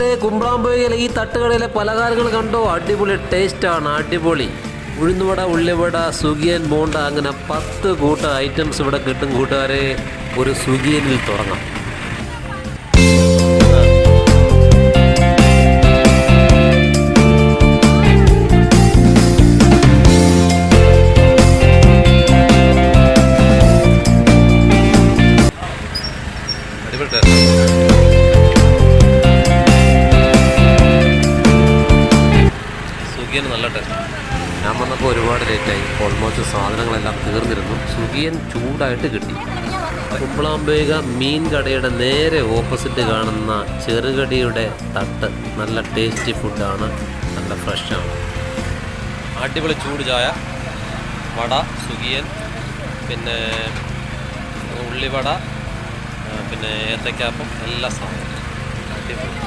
സുഹൃത്തെ, കുമ്പളാമ്പൊയിലെ ഈ തട്ടുകടയിലെ പലഹാരങ്ങൾ കണ്ടോ? അടിപൊളി ടേസ്റ്റാണ്, അടിപൊളി. ഉഴുന്നുവട, ഉള്ളിവട, സുഗിയൻ, ബോണ്ട, അങ്ങനെ 10 കൂട്ട ഐറ്റംസ് ഇവിടെ കിട്ടും കൂട്ടുകാരെ. ഒരു സുഗിയനിൽ തുടങ്ങാം. സുഗിയൻ നല്ല ടേസ്റ്റ്. ഞാൻ വന്നപ്പോൾ ഒരുപാട് ലേറ്റായി. ഓൾമോസ്റ്റ് സാധനങ്ങളെല്ലാം തീർന്നിരുന്നു. സുഗിയൻ ചൂടായിട്ട് കിട്ടി. കുമ്പളാമ്പൊയിക മീൻ കടയുടെ നേരെ ഓപ്പോസിറ്റ് കാണുന്ന ചെറുകടിയുടെ തട്ട് നല്ല ടേസ്റ്റി ഫുഡാണ്, നല്ല ഫ്രഷാണ്. അടിപൊളി ചൂട് ചായ, വട, സുഗിയൻ, പിന്നെ ഉള്ളിവട, പിന്നെ ഏത്തക്കാപ്പം, എല്ലാ സാധനവും അടിപൊളി.